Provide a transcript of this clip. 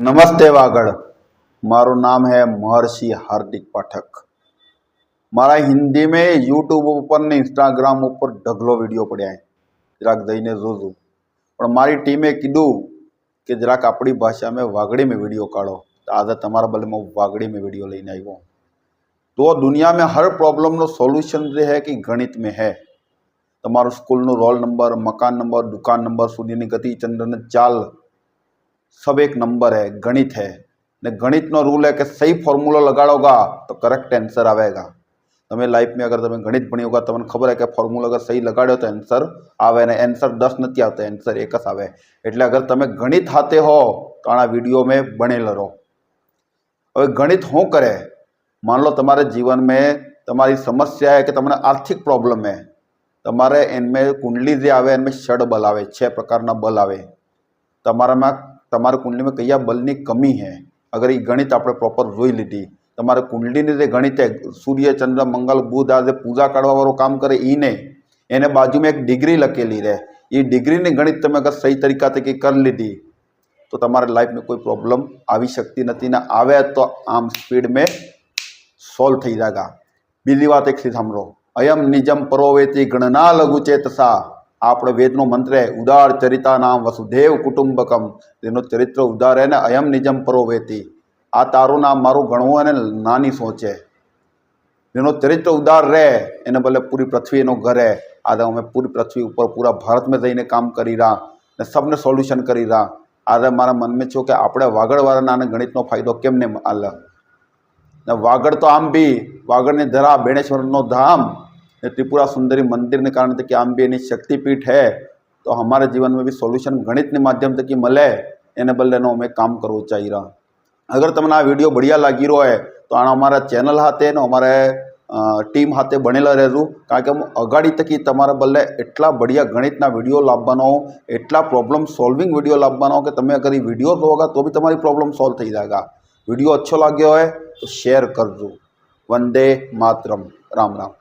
नमस्ते वागड़। मारू नाम है महर्षि हार्दिक पाठक। मारा हिंदी में यूट्यूब पर ने इंस्टाग्राम पर ढगलो वीडियो पड़ा है, जराक जईने जोजो। पण मारी टीमे कीधु कि जराक अपनी भाषा में वागड़ी में वीडियो काढ़ो, तो आज तमारा बदले में वागड़ी में वीडियो लईने आव्यो। तो दुनिया में हर प्रॉब्लम नो सोल्यूशन जो है कि गणित में है। तमारो स्कूल नो रोल नंबर, मकान नंबर, दुकान नंबर, सूर्य की गति, चंद्र ने चाल सब एक नंबर है, गणित है। ने गणित नो रूल है कि सही फॉर्मूला लगाड़ोगा तो करेक्ट आंसर आवेगा। तमे लाइफ में अगर तमे गणित भणी होगा तमने खबर है कि फॉर्मूला अगर सही लगाड़ो तो आंसर आवे, ने आंसर 10 नहीं आता, आंसर 1 ज आवे। एटले अगर तमे गणित हाथे हो तो आ वीडियो में बनेल रहो। हवे गणित शू करे? मान लो तमारे जीवन में तमारी समस्या है कि तमने आर्थिक प्रॉब्लम है, तमारे इनमें कुंडली जे आवे इनमें 6 बल आवे, 6 प्रकारना बल आवे। तमारा में तमारे कुंडली में कया बलनी कमी है, अगर ये गणित आपणे प्रॉपर जोई लीधी। तमारे कुंडली ने गणित है, सूर्य चंद्र मंगल बुध आज पूजा काढ़वा वाळो काम करे ईने एने बाजू में एक डिग्री लखेली रहे। ये डिग्री ने गणित तमे अगर सही तरीका थी कर लीधी तो तमारे लाइफ में कोई प्रॉब्लम आवी शकती नथी, ने आवे तो आम स्पीड में सॉल्व थी जाएगा। बीजी बात एक सांभळो, अयम निजम परोवेति गणना लघु चेतसा। આપણે વેદનો મંત્ર है ઉદાર ચરિતા નામ વસુદેવ કુટુંબકમ, તેનો ચરિત્ર ઉદાર है ને અયમ નિજમ પરોવેતી। આ તારું નામ મારું ગણવું અને નાની સોચે, જેનો ચરિત્ર ઉદાર રહે એને ભલે પૂરી પૃથ્વી એનો ઘર है। आज અમે પૂરી પૃથ્વી ઉપર પૂરા ભારત में જઈને કામ કરી રહ્યા ને सबने सोल्यूशन કરી રહ્યા। आज મારા मन में छो कि આપણે વાગડવાળાને આને ગણિતનો ફાયદો કેમ ને આલે। वागड़ तो आम भी वागड़ ने धरा बेणेश्वर नो धाम त्रिपुरा सुंदरी मंदिर ने कारण कि आम भी शक्तिपीठ है। तो हमारे जीवन में भी सोल्यूशन गणित के माध्यम से मले एने बदले अमे काम करवू चाहिए रहा। अगर तमने आ वीडियो बढ़िया लागी रो है तो अमारा चेनल हाथे ने अमारे टीम हाथे बनेला रहेजू, कारण के हम अगाड़ी तकी तमारा बदले एटला बढ़िया गणितना वीडियो लाववानो, एटला प्रॉब्लम सॉल्विंग वीडियो लाववानो कि तमे अगर ये वीडियो जोगा तो भी तमारी प्रॉब्लम सॉल्व थी जाएगा। वीडियो अच्छो लाग्यो है तो शेयर करजो। वंदे मातरम। राम राम।